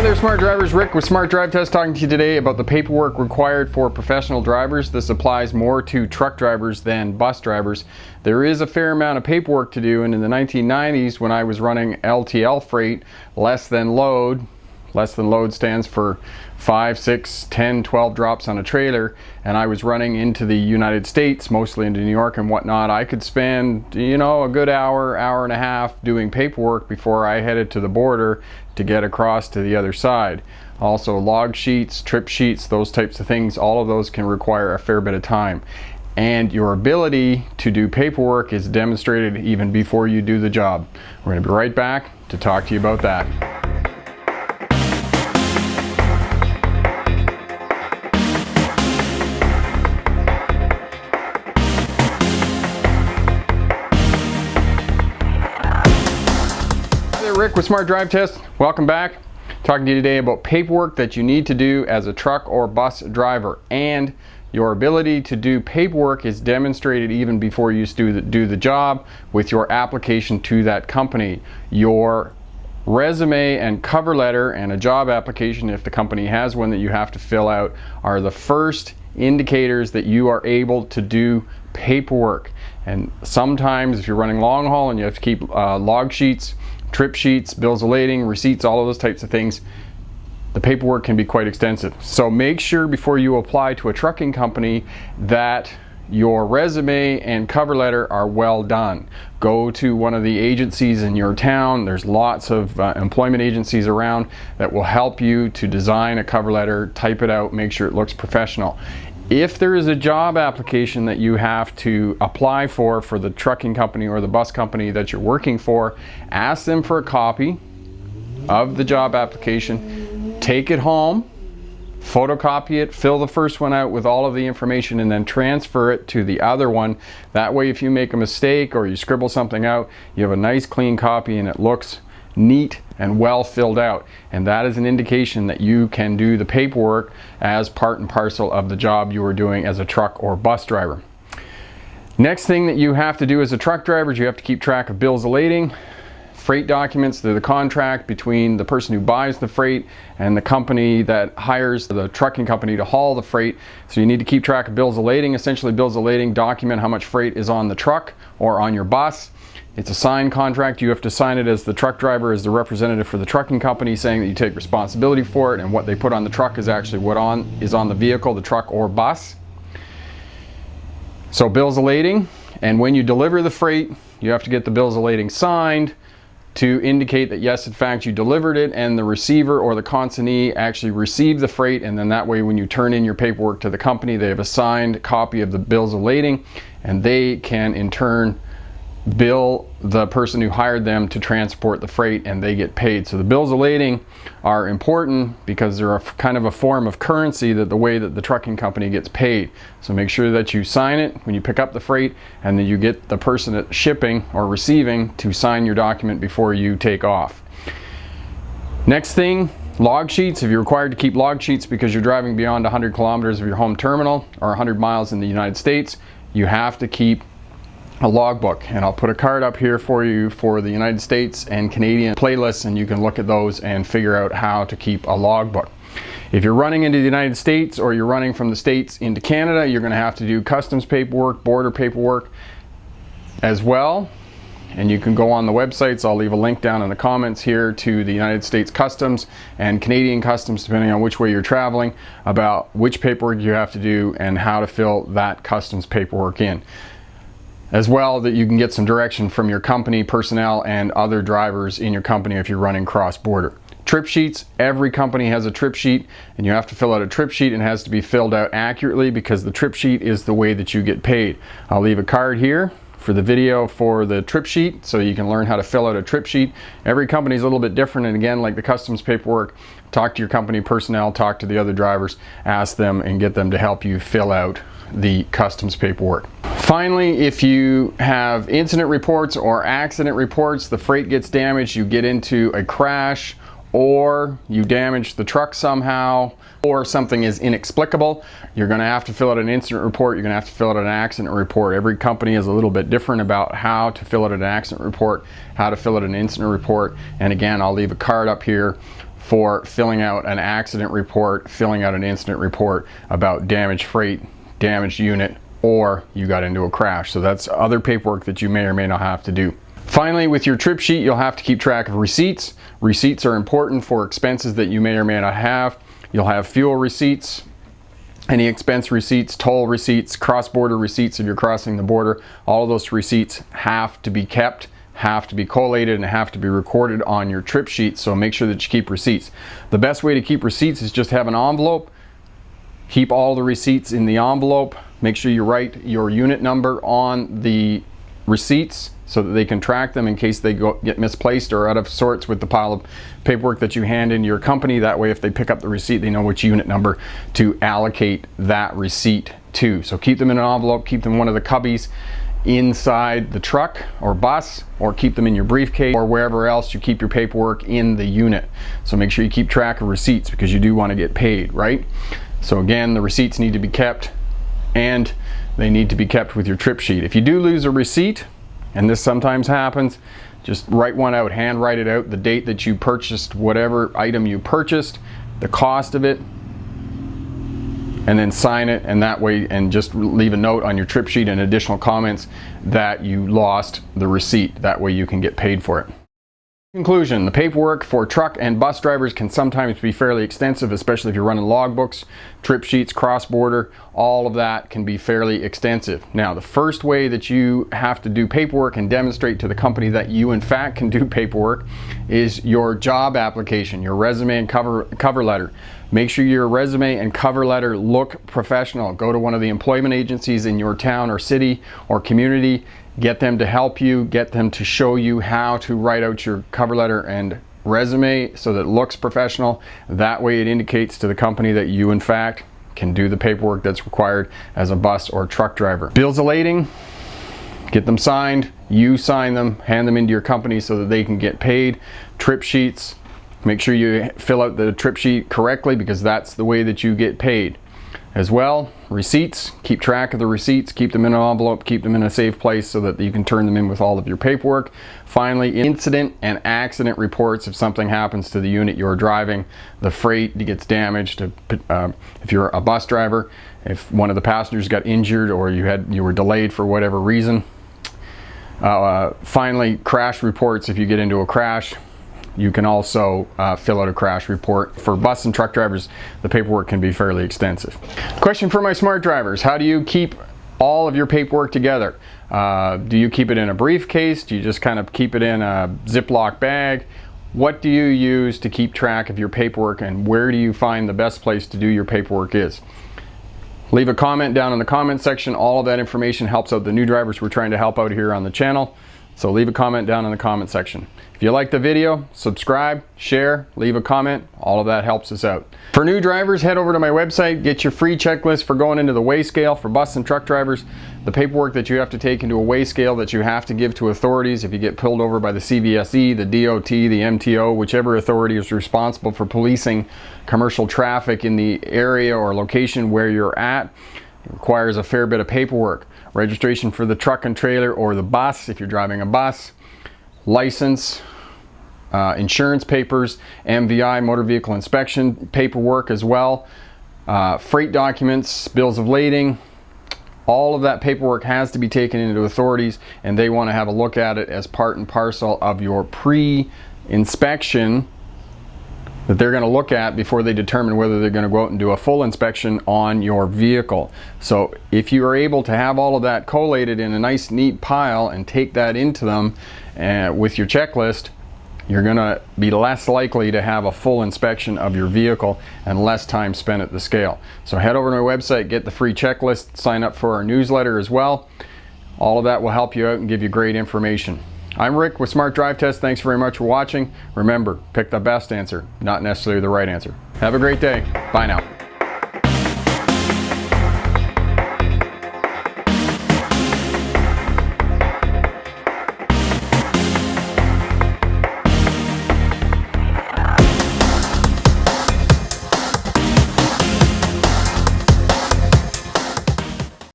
Hi there, Smart Drivers. Rick with Smart Drive Test talking to you today about the paperwork required for professional drivers. This applies more to truck drivers than bus drivers. There is a fair amount of paperwork to do, and in the 1990s when I was running LTL freight, less than load stands for 5, 6, 10, 12 drops on a trailer, and I was running into the United States, mostly into New York and whatnot. I could spend, a good hour and a half doing paperwork before I headed to the border to get across to the other side. Also log sheets, trip sheets, those types of things, all of those can require a fair bit of time. And your ability to do paperwork is demonstrated even before you do the job. We're going to be right back to talk to you about that. Rick with Smart Drive Test. Welcome back. Talking to you today about paperwork that you need to do as a truck or bus driver, and your ability to do paperwork is demonstrated even before you do the job with your application to that company. Your resume and cover letter and a job application, if the company has one that you have to fill out, are the first indicators that you are able to do paperwork. And sometimes if you're running long haul and you have to keep log sheets, trip sheets, bills of lading, receipts, all of those types of things, the paperwork can be quite extensive. So make sure before you apply to a trucking company that your resume and cover letter are well done. Go to one of the agencies in your town. There's lots of employment agencies around that will help you to design a cover letter, type it out, make sure it looks professional. If there is a job application that you have to apply for the trucking company or the bus company that you're working for, ask them for a copy of the job application, take it home, photocopy it, fill the first one out with all of the information, and then transfer it to the other one. That way if you make a mistake or you scribble something out, you have a nice clean copy and it looks neat and well filled out, and that is an indication that you can do the paperwork as part and parcel of the job you are doing as a truck or bus driver. Next thing that you have to do as a truck driver is you have to keep track of bills of lading, freight documents. They're the contract between the person who buys the freight and the company that hires the trucking company to haul the freight. So you need to keep track of bills of lading. Essentially, bills of lading document how much freight is on the truck or on your bus. It's a signed contract. You have to sign it as the truck driver, as the representative for the trucking company, saying that you take responsibility for it, and what they put on the truck is actually what is on the vehicle, the truck or bus. So bills of lading, and when you deliver the freight, you have to get the bills of lading signed to indicate that yes, in fact, you delivered it, and the receiver or the consignee actually received the freight, and then that way when you turn in your paperwork to the company, they have a signed copy of the bills of lading, and they can in turn bill the person who hired them to transport the freight, and they get paid. So the bills of lading are important because they're kind of a form of currency, that the way that the trucking company gets paid. So make sure that you sign it when you pick up the freight, and then you get the person at shipping or receiving to sign your document before you take off. Next thing, log sheets. If you're required to keep log sheets because you're driving beyond 100 kilometers of your home terminal or 100 miles in the United States, you have to keep a logbook, and I'll put a card up here for you for the United States and Canadian playlists, and you can look at those and figure out how to keep a logbook. If you're running into the United States or you're running from the States into Canada, you're going to have to do customs paperwork, border paperwork as well, and you can go on the websites. I'll leave a link down in the comments here to the United States Customs and Canadian Customs, depending on which way you're traveling, about which paperwork you have to do and how to fill that customs paperwork in. As well, that you can get some direction from your company personnel and other drivers in your company if you're running cross-border. Trip sheets, every company has a trip sheet, and you have to fill out a trip sheet, and it has to be filled out accurately because the trip sheet is the way that you get paid. I'll leave a card here for the video for the trip sheet so you can learn how to fill out a trip sheet. Every company is a little bit different, and again, like the customs paperwork, talk to your company personnel, talk to the other drivers, ask them and get them to help you fill out the customs paperwork. Finally, if you have incident reports or accident reports, the freight gets damaged, you get into a crash, or you damage the truck somehow, or something is inexplicable, you're going to have to fill out an incident report, you're going to have to fill out an accident report. Every company is a little bit different about how to fill out an accident report, how to fill out an incident report, and again, I'll leave a card up here for filling out an accident report, filling out an incident report about damaged freight, damaged unit, or you got into a crash. So that's other paperwork that you may or may not have to do. Finally, with your trip sheet, you'll have to keep track of receipts. Receipts are important for expenses that you may or may not have. You'll have fuel receipts, any expense receipts, toll receipts, cross-border receipts if you're crossing the border. All of those receipts have to be kept, have to be collated, and have to be recorded on your trip sheet, so make sure that you keep receipts. The best way to keep receipts is just have an envelope. Keep all the receipts in the envelope. Make sure you write your unit number on the receipts so that they can track them in case they get misplaced or out of sorts with the pile of paperwork that you hand into your company. That way, if they pick up the receipt, they know which unit number to allocate that receipt to. So keep them in an envelope, keep them in one of the cubbies inside the truck or bus, or keep them in your briefcase or wherever else you keep your paperwork in the unit. So make sure you keep track of receipts because you do want to get paid, right? So again, the receipts need to be kept, and they need to be kept with your trip sheet. If you do lose a receipt, and this sometimes happens, just write one out, hand write it out, the date that you purchased whatever item you purchased, the cost of it, and then sign it, and that way, and just leave a note on your trip sheet and additional comments that you lost the receipt. That way you can get paid for it. Conclusion, the paperwork for truck and bus drivers can sometimes be fairly extensive, especially if you're running logbooks, trip sheets, cross-border. All of that can be fairly extensive. Now, the first way that you have to do paperwork and demonstrate to the company that you in fact can do paperwork is your job application, your resume and cover letter. Make sure your resume and cover letter look professional. Go to one of the employment agencies in your town or city or community. Get them to help you, get them to show you how to write out your cover letter and resume so that it looks professional. That way it indicates to the company that you in fact can do the paperwork that's required as a bus or truck driver. Bills of lading, get them signed, you sign them, hand them into your company so that they can get paid. Trip sheets, make sure you fill out the trip sheet correctly because that's the way that you get paid. As well, receipts, keep track of the receipts, keep them in an envelope, keep them in a safe place so that you can turn them in with all of your paperwork. Finally, incident and accident reports if something happens to the unit you're driving, the freight gets damaged, if you're a bus driver, if one of the passengers got injured or you were delayed for whatever reason. Finally, crash reports if you get into a crash. You can also fill out a crash report. For bus and truck drivers, the paperwork can be fairly extensive. Question for my smart drivers: how do you keep all of your paperwork together? Do you keep it in a briefcase? Do you just kind of keep it in a Ziploc bag? What do you use to keep track of your paperwork, and where do you find the best place to do your paperwork is? Leave a comment down in the comment section. All of that information helps out the new drivers we're trying to help out here on the channel. So leave a comment down in the comment section. If you like the video, subscribe, share, leave a comment. All of that helps us out. For new drivers, head over to my website, get your free checklist for going into the weigh scale for bus and truck drivers. The paperwork that you have to take into a weigh scale that you have to give to authorities if you get pulled over by the CVSE, the DOT, the MTO, whichever authority is responsible for policing commercial traffic in the area or location where you're at. It requires a fair bit of paperwork. Registration for the truck and trailer or the bus if you're driving a bus, license, insurance papers, MVI, motor vehicle inspection paperwork as well, freight documents, bills of lading. All of that paperwork has to be taken into authorities, and they want to have a look at it as part and parcel of your pre-inspection that they're going to look at before they determine whether they're going to go out and do a full inspection on your vehicle. So if you are able to have all of that collated in a nice neat pile and take that into them with your checklist, you're going to be less likely to have a full inspection of your vehicle and less time spent at the scale. So head over to my website, get the free checklist, sign up for our newsletter as well. All of that will help you out and give you great information. I'm Rick with Smart Drive Test. Thanks very much for watching. Remember, pick the best answer, not necessarily the right answer. Have a great day. Bye now.